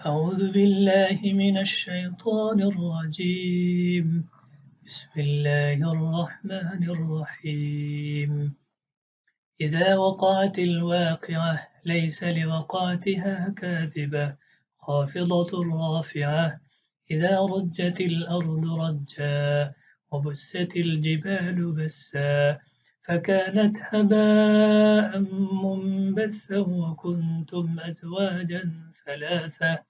أعوذ بالله من الشيطان الرجيم بسم الله الرحمن الرحيم إذا وقعت الواقعة ليس لوقعتها كاذبة خافضة رافعة إذا رجت الأرض رجا وبست الجبال بسا فكانت هباء منبثا وكنتم أزواجا ثلاثة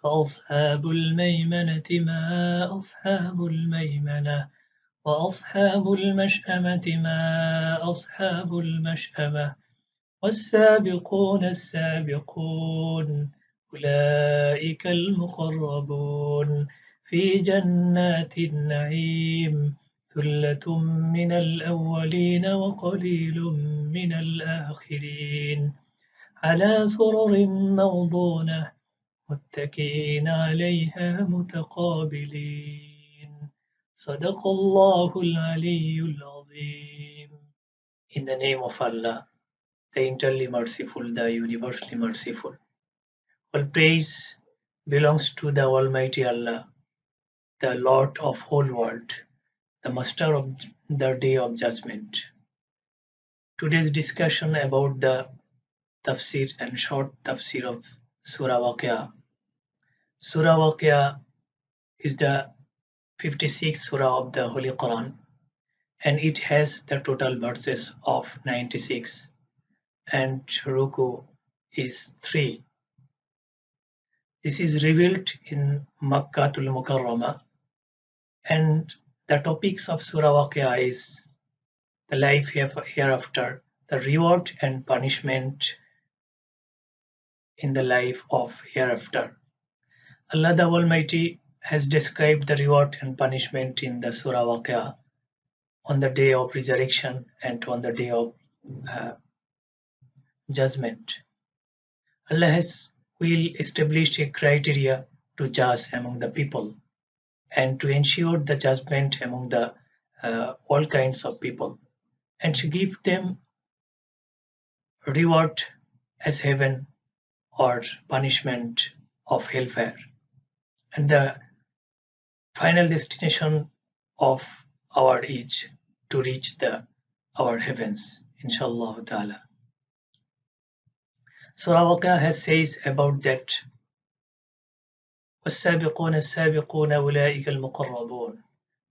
فأصحاب الميمنة ما أصحاب الميمنة وأصحاب المشأمة ما أصحاب المشأمة والسابقون السابقون أولئك المقربون في جنات النعيم ثلة من الأولين وقليل من الآخرين على سرر موضونة متكئين عليها متقابلين صدق الله العلي العظيم. In the name of Allah, the eternally merciful, the universally merciful. All praise belongs to the Almighty Allah, the Lord of whole world, the Master of the Day of Judgment. Today's discussion about the tafsir and short tafsir of Surah Waqiah. Surah Waqiah is the 56th surah of the Holy Quran, and it has the total verses of 96, and ruku is 3. This is revealed in Makkatul Mukarramah, and the topics of Surah Waqiah is the life hereafter, the reward and punishment in the life of hereafter. Allah the Almighty has described the reward and punishment in the Surah Waqiah on the day of resurrection and on the day of judgment. Allah will establish a criteria to judge among the people and to ensure the judgment among the all kinds of people, and to give them reward as heaven or punishment of hellfire, and the final destination of our is to reach our heavens, inshallah ta'ala. Surah Waqiah has says about that والسابقون السابقون أولئك المقربون.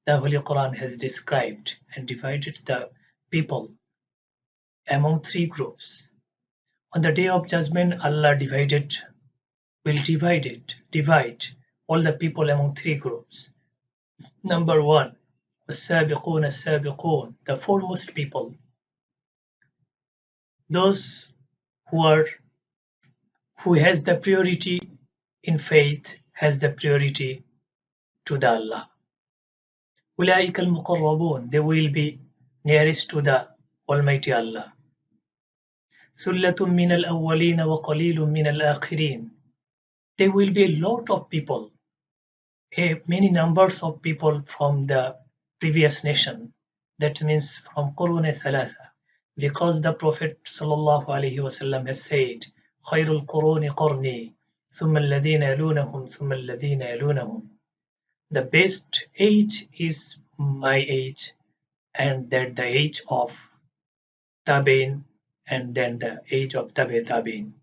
The Holy Quran has described and divided the people among 3 groups. On the day of judgment, Allah will divide all the people among 3 groups. Number 1, والسابقون السابقون, the foremost people, those who has the priority in faith, has the priority to the Allah. أولئك المقربون, they will be nearest to the Almighty Allah. ثلة من الأولين وقليل من الآخرين, there will be a lot of people, many numbers of people from the previous nation, that means from Qurun Thalatha, because the Prophet sallallahu alaihi wasallam has said خير القرون قرني ثم الذين يلونهم ثم الذين يلونهم, the best age is my age, and then the age of Tabi'in, and then the age of Tabi'in.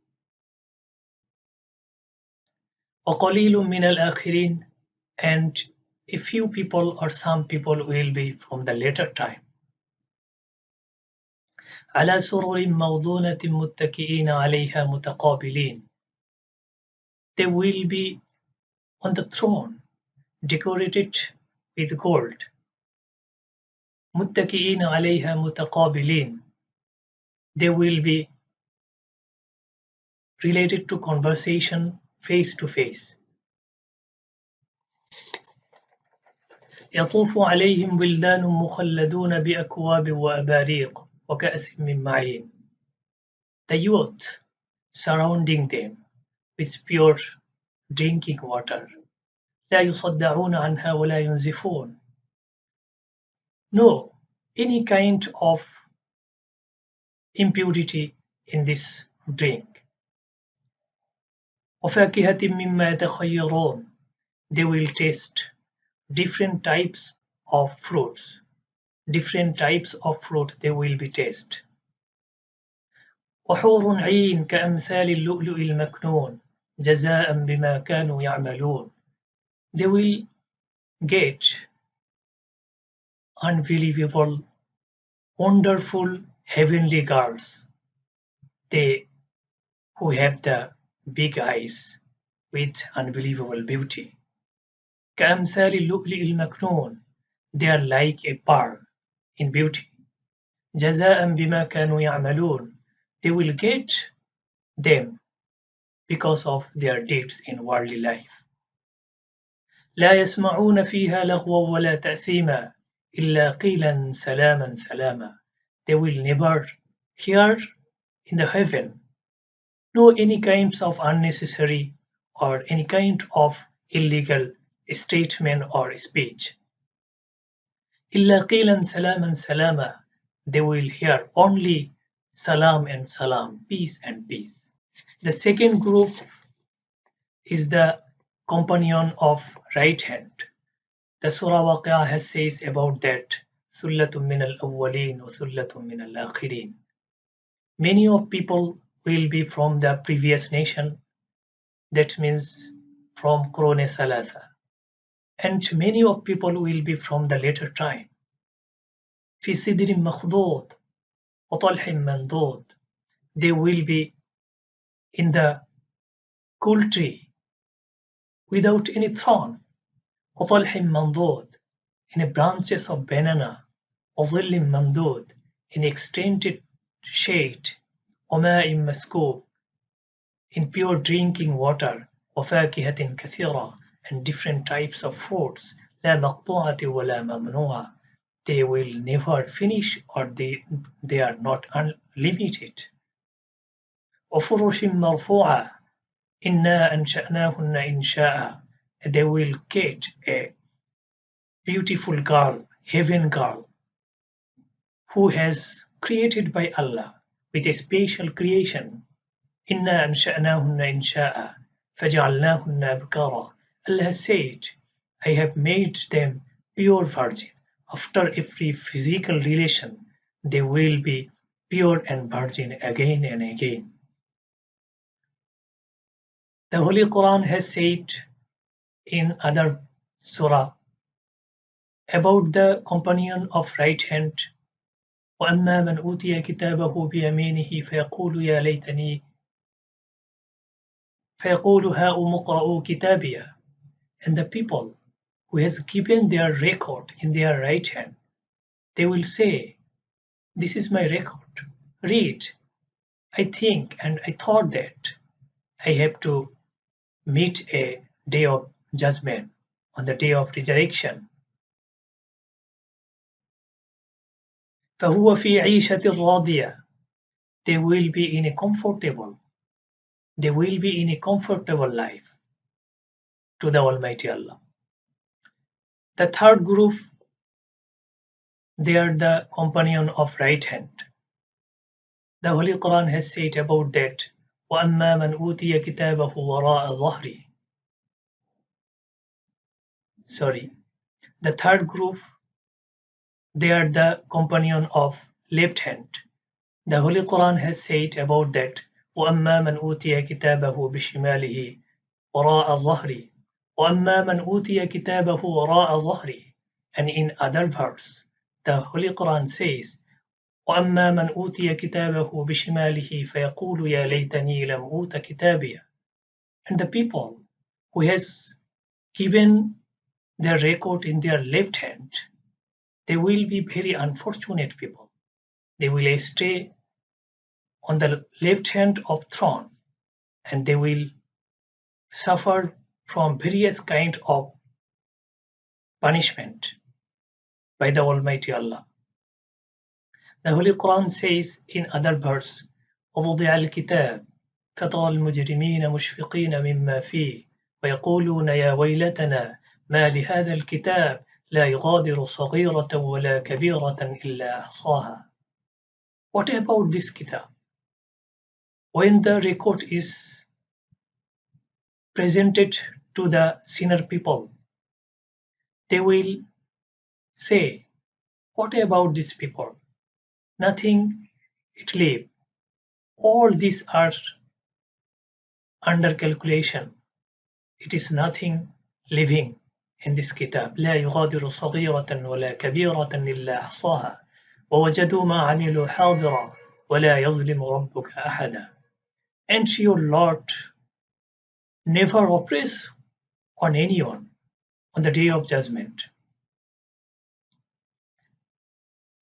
وَقَلِيلٌ مِّنَ الْآخِرِينَ, and a few people or some people will be from the later time. عَلَى سُرُرٍ مَوْضُونَةٍ مُتَّكِئِينَ عَلَيْهَا مُتَقَابِلِينَ, they will be on the throne decorated with gold. مُتَّكِئِينَ عَلَيْهَا مُتَقَابِلِينَ, they will be related to conversation face to face. يطوف عليهم ولدان مخلدون بأكواب وأباريق وكأس من معين, the youth surrounding them with pure drinking water. لا يصدعون عنها ولا ينزفون, no any kind of impurity in this drink. وَفَاكِهَةٍ مِّمَّا يَتَخَيَّرُونَ. They will taste different types of fruits. Different types of fruit they will be taste. وحور عين كأمثال اللؤلؤ المكنون جزاء بما كانوا يعملون. They will get unbelievable, wonderful, heavenly girls. They who have the big eyes with unbelievable beauty. كأمثال اللؤلؤ المكنون. They are like a pearl in beauty. جزاء بما كانوا يعملون. They will get them because of their deeds in worldly life. لا يسمعون فيها لغوا ولا تأثيما إلا قيلا سلاما سلاما. They will never hear in the heaven no any kinds of unnecessary or any kind of illegal statement or speech. إلا قيلا سلاما سلاما. They will hear only salam and salam, peace and peace. The second group is the companion of right hand. The Surah Waqiah has says about that ثُلَّةٌ مِّنَ الْأَوَّلِينَ وَثُلَّةٌ مِّنَ الْآخِرِينَ. Many of people will be from the previous nation, that means from Quranic Science, and many of people will be from the later time. في صدر مخضود وطلح منضود. They will be in the cool tree without any thorn. وطلح منضود, in the branches of banana. وظل ممدود, in extended shade. وماء مسكوب, in pure drinking water. وفاكهة كثيرة, and different types of fruits. لا مقطوعة ولا ممنوعة. They will never finish or they are not unlimited. وفرش مرفوعة إنا أنشأناهن إنشاء. They will get a beautiful girl, heaven girl, who has created by Allah with a special creation. إنا أنشأناهن إنشاء فجعلناهن أبكارا. Allah has said, I have made them pure virgin. After every physical relation, they will be pure and virgin again and again. The Holy Quran has said in other surah about the companion of right hand. وَأَمَّا مَنْ أُوتِيَ كِتَابَهُ بِيَمِينِهِ فَيَقُولُ يَا لَيْتَنِي فَيَقُولُ هَاؤُمُ اقْرَءُوا كِتَابِيَهْ. And the people who has given their record in their right hand, they will say, this is my record, read. I think and I thought that I have to meet a day of judgment, on the day of resurrection. فَهُوَ فِي عِيشَةٍ رَاضِيَةٍ. They will be in a comfortable life to the Almighty Allah. The third group, they are the companion of right hand. The Holy Quran has said about that, وَأَمَّا مَنْ أُوتِيَ كِتَابَهُ وَرَاءَ ظَهْرِهِ. The third group, they are the companion of left hand. The Holy Quran has said about that, وَأَمَّا مَنْ أُوتِيَ كِتَابَهُ بِشِمَالِهِ وَرَاءَ ظَهْرِهِ وَأَمَّا مَنْ أُوتِيَ كِتَابَهُ وَرَاءَ ظَهْرِهِ. And in other verse, the Holy Quran says, وَأَمَّا مَنْ أُوتِيَ كِتَابَهُ بِشِمَالِهِ فَيَقُولُ يَا لَيْتَنِي لَمْ أُوتَ كِتَابِيَهْ. And the people who has given their record in their left hand, they will be very unfortunate people. They will stay on the left hand of throne, and they will suffer from various kind of punishment by the Almighty Allah. The Holy Quran says in other verse, وَوُضِعَ الْكِتَابِ فَتَرَى الْمُجْرِمِينَ مُشْفِقِينَ مِمَّا فِيهِ وَيَقُولُونَ يَا وَيْلَتَنَا مَا لِهَذَا الْكِتَابِ لَا يُغَادِرُ صَغِيرَةً وَلَا كَبِيرَةً إِلَّا أَحْصَاهَا. What about this kitab? When the record is presented to the sinner people, they will say, what about these people? Nothing it live. All these are under calculation. It is nothing living in this kitab. لا يغادر صغيرة ولا كبيرة إلا أحصاها ووجدوا ما عملوا حاضرا ولا يظلم ربك أحدا. And your Lord never oppress on anyone on the day of judgment.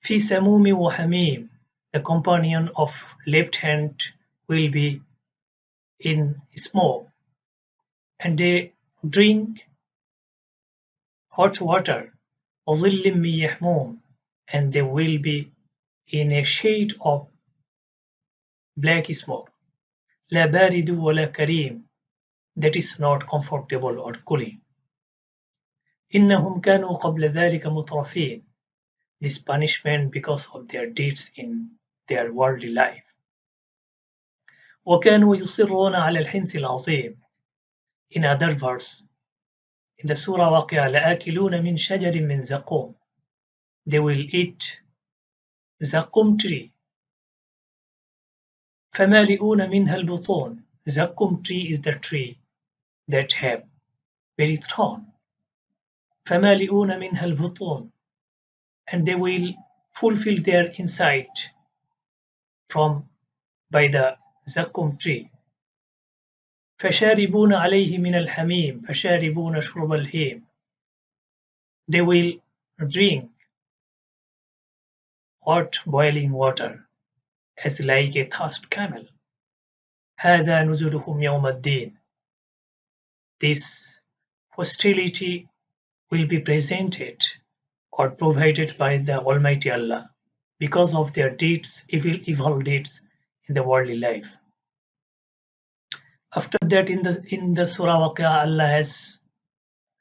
في سموم وحميم, the companion of left hand will be in smoke, and they drink hot water, وظل من يحموم, and they will be in a shade of black smoke. لا بارد ولا كريم, that is not comfortable or cooling. إنهم كانوا قبل ذلك مترفين, this punishment because of their deeds in their worldly life. وكانوا يصرون على الحنث العظيم. In other words, in the Surah Waqiah, لآكلون من شجر من زقوم, they will eat زقوم tree. فمالئون منها البطون, زقوم tree is the tree that have very thorn. فمالئون منها البطون, and they will fulfill their inside from by the زقوم tree. فشاربون عليه من الحميم, فشاربون شرب الهيم, they will drink hot boiling water as like a thirst camel. هذا نزلهم يوم الدين, this hostility will be presented or provided by the Almighty Allah because of their deeds, evil deeds in the worldly life. After that, in the Surah Waqiah, Allah has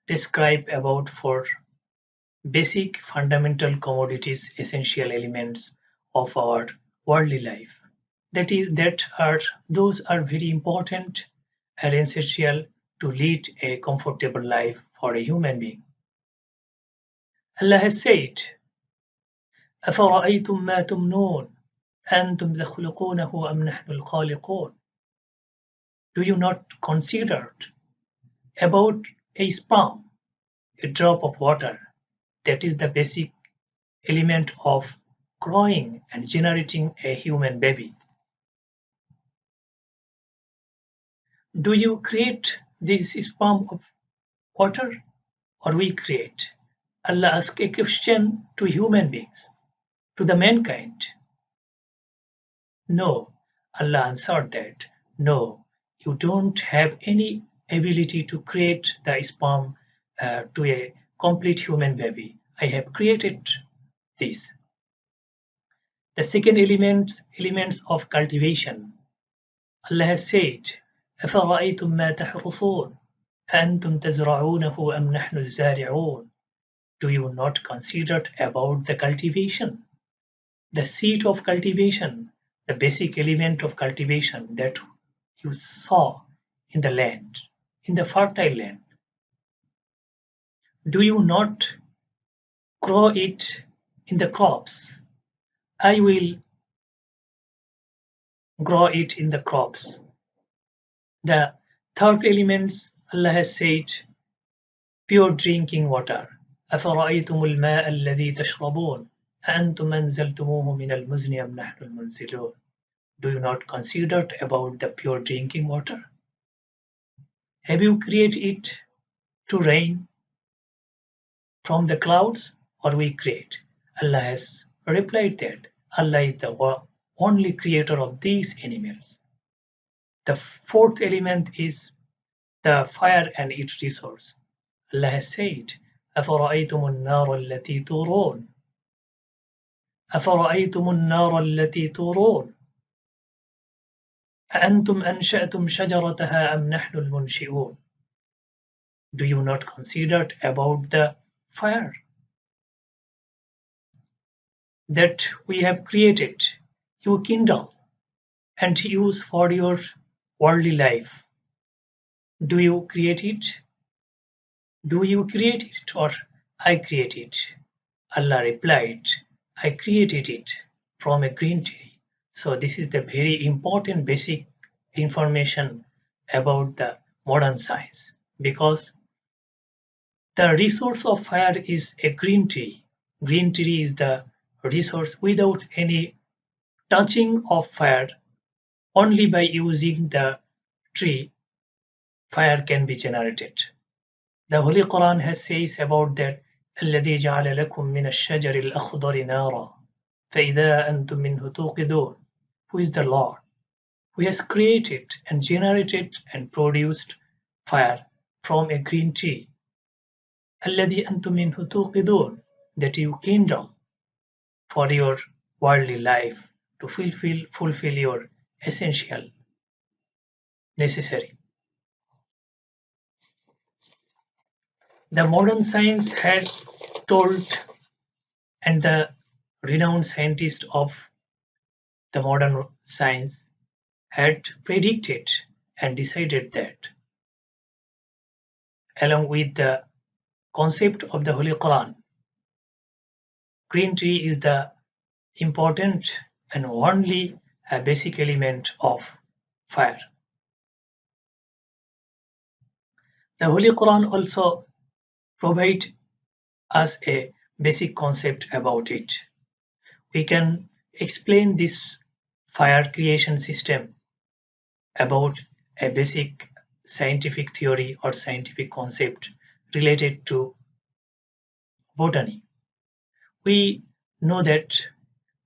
described about 4 basic fundamental commodities, essential elements of our worldly life. Those are very important and essential to lead a comfortable life for a human being. Allah has said, أفرأيتم ما تمنون أنتم تخلقونه أم نحن الخالقون. Do you not consider about a sperm, a drop of water, that is the basic element of growing and generating a human baby? Do you create this sperm of water or we create? Allah asked a question to human beings, to the mankind. No, Allah answered that, no, you don't have any ability to create the sperm to a complete human baby. I have created this. The second elements of cultivation. Allah has said, أفرأيتم ما تحرثون أأنتم تزرعونه أم نحن الزارعون. Do you not consider about the cultivation, the seed of cultivation, the basic element of cultivation that you saw in the land, in the fertile land? Do you not grow it in the crops? I will grow it in the crops. The third element, Allah has said, pure drinking water. أفرأيتم الماء الذي تشربون أأنتم أنزلتموه من المزن أم نحن المنزلون. Do you not consider about the pure drinking water? Have you created it to rain from the clouds or we create? Allah has replied that Allah is the only creator of these animals. The fourth element is the fire and its resource. Allah has said, أفرأيتم النار التي تورون أفرأيتم النار التي تورون أأنتم أنشأتم شجرتها أم نحن المنشئون. Do you not consider about the fire that we have created? you kindle and use for your worldly life. Do you create it? Do you create it or I create it? Allah replied, I created it from a green tree. So this is the very important basic information about the modern science, because the resource of fire is a green tree. Green tree is the resource. Without any touching of fire, only by using the tree, fire can be generated. The Holy Quran has says about that الذي جعل لكم من الشجر الأخضر نارا فإذا أنتم منه توقدون. Who is the Lord who has created and generated and produced fire from a green tree. الذي أنتم منه توقدون, that you kindle for your worldly life to fulfill your essential necessary. The modern science had told, and the renowned scientists of the modern science had predicted and decided that, along with the concept of the Holy Quran, green tree is the important and only basic element of fire. The Holy Quran also provides us a basic concept about it. We can explain this fire creation system about a basic scientific theory or scientific concept related to botany. We know that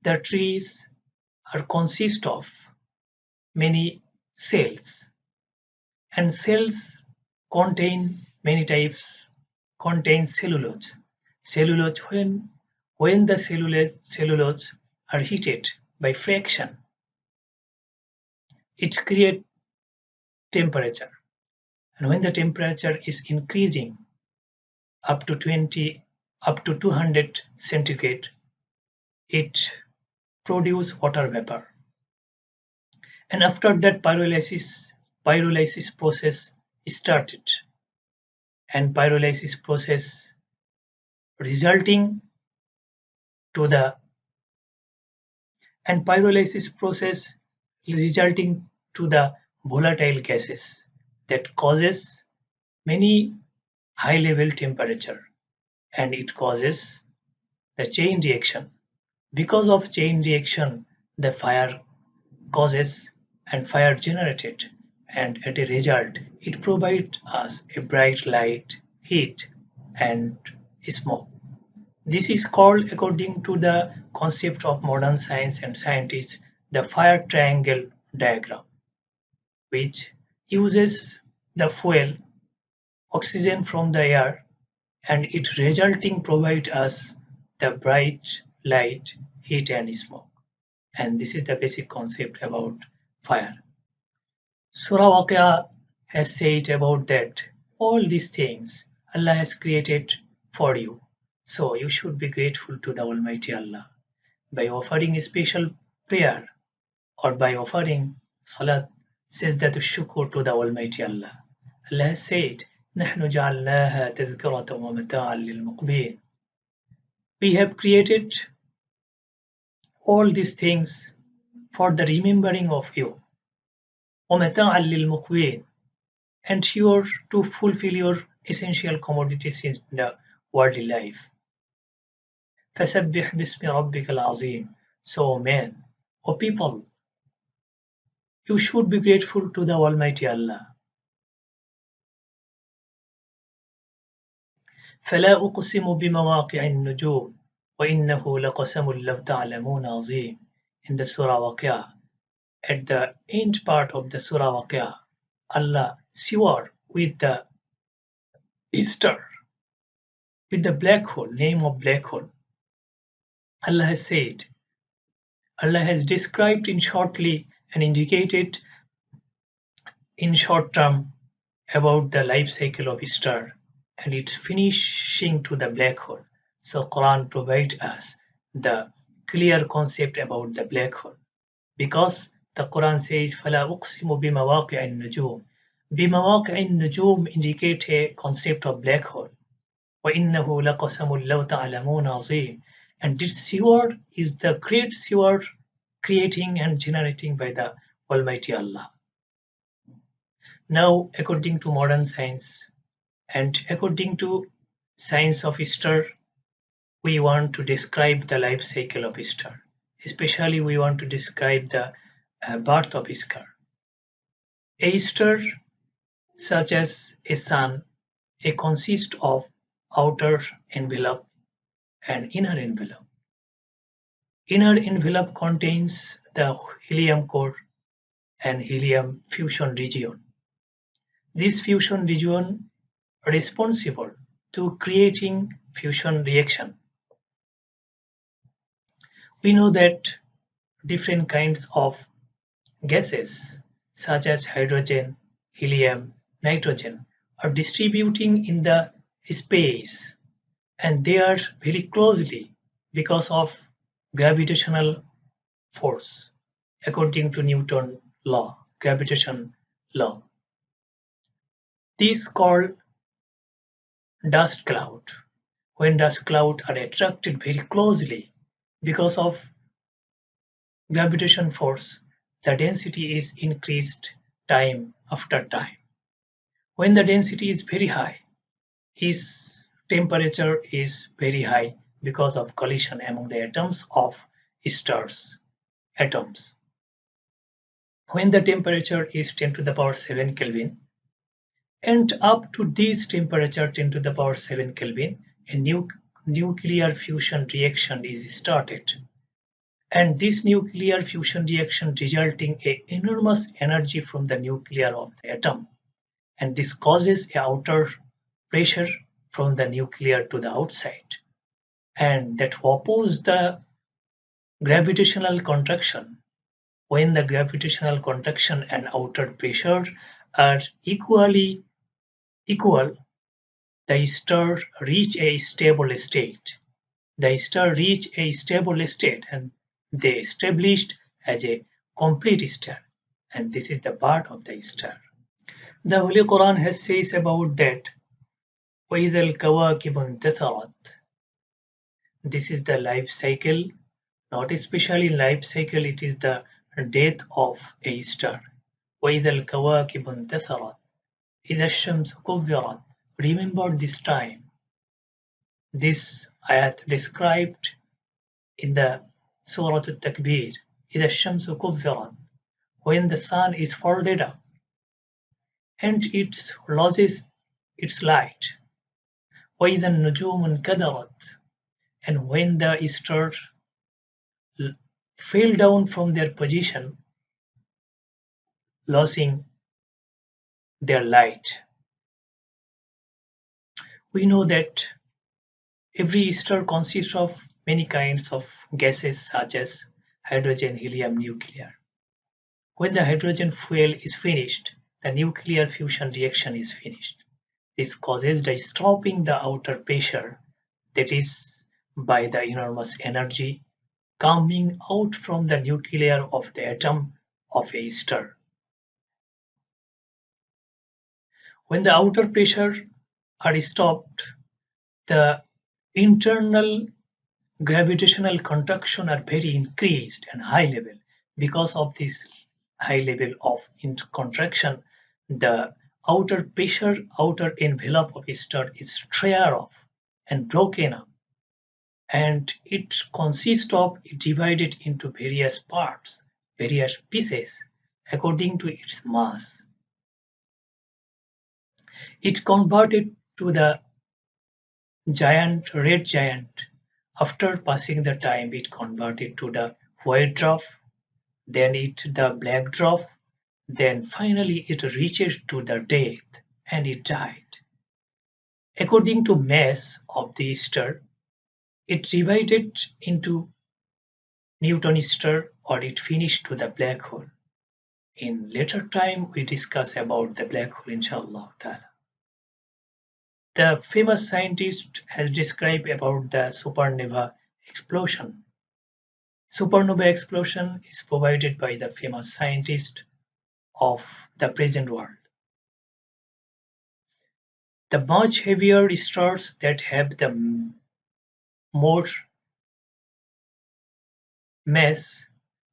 the trees are consist of many cells, and cells contain many types, contain cellulose. Cellulose, when the cellulose are heated by friction, it creates temperature, and when the temperature is increasing up to 200 centigrade, it produces water vapor. And after that, pyrolysis process started, and pyrolysis process resulting to the volatile gases that causes many high level temperature, and it causes the chain reaction. Because of chain reaction, the fire causes and fire generated, and at a result it provides us a bright light, heat and smoke. This is called, according to the concept of modern science and scientists, the fire triangle diagram, which uses the fuel, oxygen from the air, and it resulting provide us the bright light, heat and smoke. And this is the basic concept about fire. Surah Waqiah has said about that all these things Allah has created for you. So you should be grateful to the Almighty Allah by offering a special prayer or by offering salat sajdat shukur to the Almighty Allah. Allah has said, نحن جعلناها تذكرة ومتاعا للمقبين. We have created all these things for the remembering of you. ومتاعا للمقبين, and to fulfill your essential commodities in the worldly life. فسبح باسم ربك العظيم. So men or people, you should be grateful to the Almighty Allah. فلا أقسم بمواقع النجوم وإنه لقسم لو تعلمون عظيم. In the Surah Waqiah, at the end part of the Surah Waqiah, Allah swore with the star, with the black hole, name of black hole. Allah has said, Allah has described in shortly and indicated in short term about the life cycle of star and its finishing to the black hole. So Quran provides us the clear concept about the black hole. because the Quran says فَلَا أُقْسِمُ بِمَوَاقِعِ النُّجُومِ. بِمَوَاقِعِ النُّجُومِ indicate a concept of black hole. وَإِنَّهُ لَقَسَمٌ لَوْ تَعْلَمُونَ عَظِيمٌ. And this sword is the great sword creating and generating by the Almighty Allah. Now, according to modern science and according to science of Easter, we want to describe the life cycle of Easter. Especially, we want to describe the birth of Easter. Easter, such as a sun, it consists of outer envelope and inner envelope. Inner envelope contains the helium core and helium fusion region. This fusion region is responsible to creating fusion reaction. We know that different kinds of gases such as hydrogen, helium, nitrogen are distributing in the space, and they are very closely because of gravitational force according to Newton law, gravitation law. This called dust cloud. When dust clouds are attracted very closely because of gravitation force, the density is increased time after time. When the density is very high, its temperature is very high because of collision among the atoms of stars atoms. When the temperature is 10 to the power 7 Kelvin, and up to this temperature 10 to the power 7 Kelvin, a nuclear fusion reaction is started. And this nuclear fusion reaction resulting a enormous energy from the nuclear of the atom. And this causes a outer pressure from the nuclear to the outside. And that opposes the gravitational contraction. When the gravitational contraction and outer pressure are equal, the star reach a stable state. The star reach a stable state and they established as a complete star. And this is the part of the star. The Holy Quran has says about that وَإِذَا الْكَوَاكِبُ انْتَثَرَتْ. This is the life cycle, not especially life cycle, it is the death of a star. وَإِذَا الْكَوَاكِبُ انْتَثَرَتْ إِذَا الشَّمْسُ كُوِّرَتْ. Remember this time. This ayat described in the Surah Al-Takbir, إِذَا الشَّمْسُ كُوِّرَتْ, when the sun is folded up and it loses its light. وَإِذَا النُّجُومُ انْكَدَرَتْ, and when the stars fell down from their position, losing their light. We know that every star consists of many kinds of gases such as hydrogen, helium, nuclear. When the hydrogen fuel is finished, the nuclear fusion reaction is finished. This causes the stopping the outer pressure, that is by the enormous energy coming out from the nuclear of the atom of a star. When the outer pressure are stopped, the internal gravitational contraction are very increased and high level. Because of this high level of contraction, the outer pressure, outer envelope of a star is tear off and broken up, and it consists of divided into various parts, various pieces according to its mass. It converted to the giant, red giant. After passing the time, it converted to the white dwarf, then the black dwarf, then finally it reaches to the death and it died. According to mass of the star, it divided into neutron star or it finished to the black hole. In later time, we discuss about the black hole, inshallah ta'ala. The famous scientist has described about the supernova explosion. Supernova explosion is provided by the famous scientist of the present world. The much heavier stars that have the more mass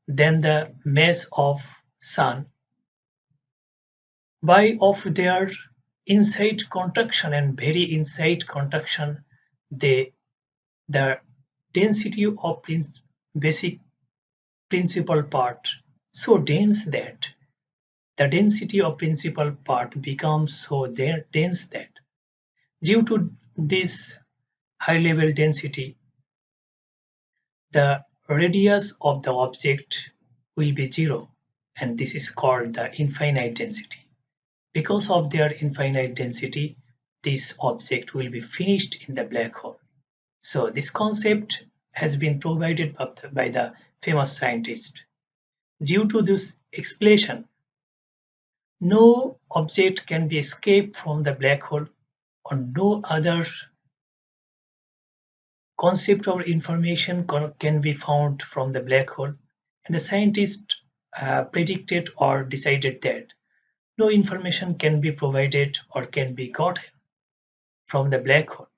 than the mass of Sun, by of their inside contraction and very inside contraction, they the density of basic principal part so dense that the density of principal part becomes so dense that due to this high level density, the radius of the object will be zero, and this is called the infinite density. Because of their infinite density, this object will be finished in the black hole. So this concept has been provided by the famous scientist. Due to this explanation, no object can be escaped from the black hole, or no other concept or information can be found from the black hole. And the scientists predicted or decided that no information can be provided or can be gotten from the black hole.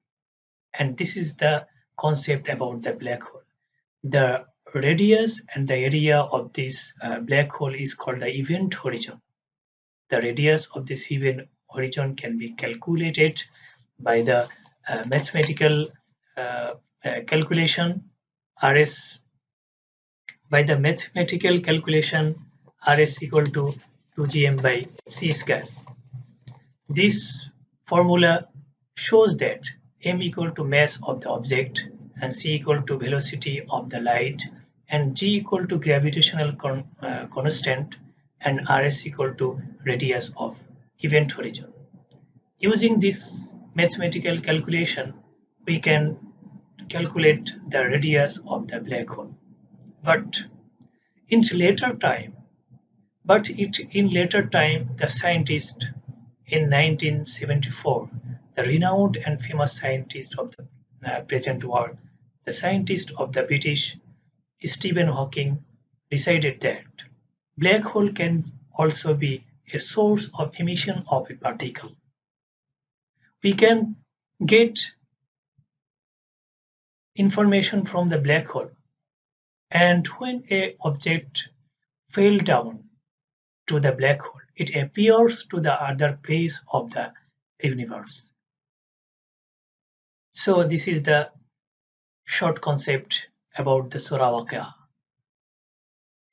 And this is the concept about the black hole. The radius and the area of this black hole is called the event horizon. The radius of this event horizon can be calculated by the mathematical calculation RS. By the mathematical calculation RS equal to 2gm by c square. This formula shows that m equal to mass of the object and c equal to velocity of the light and g equal to gravitational constant and rs equal to radius of event horizon. Using this mathematical calculation, we can calculate the radius of the black hole. But in later time, the scientist in 1974, the renowned and famous scientist of the present world, the scientist of the British, Stephen Hawking, decided that black hole can also be a source of emission of a particle. We can get information from the black hole, and when a object fell down to the black hole, it appears to the other place of the universe. So this is the short concept about the Surah Waqiah.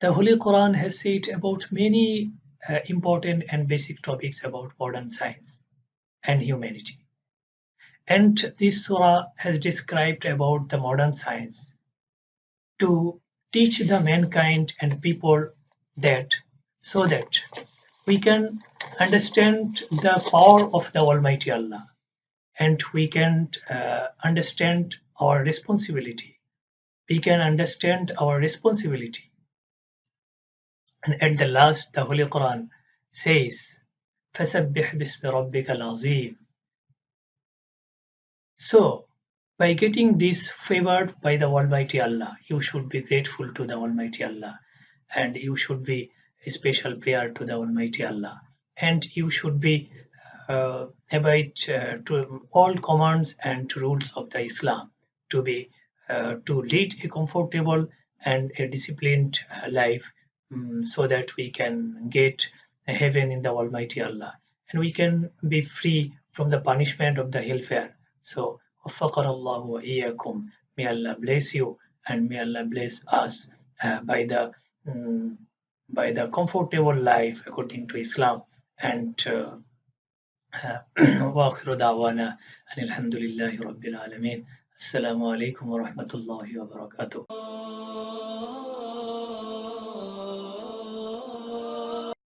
The Holy Quran has said about many important and basic topics about modern science and humanity. And this surah has described about the modern science to teach the mankind and people that so that we can understand the power of the Almighty Allah, and we can understand our responsibility. We can understand our responsibility. And at the last, the Holy Quran says, فَسَبِّحْ بِاسْمِ رَبِّكَ الْعَظِيمِ. So, by getting this favored by the Almighty Allah, you should be grateful to the Almighty Allah, and you should be a special prayer to the Almighty Allah, and you should be abide to all commands and rules of the Islam to be to lead a comfortable and a disciplined life, so that we can get a heaven in the Almighty Allah, and we can be free from the punishment of the hellfire. So, waffaqanallahu wa iyyakum. May Allah bless you and may Allah bless us by the comfortable life according to Islam. And وآخر دعوانا أن الحمد لله رب العالمين. السلام عليكم ورحمة الله وبركاته.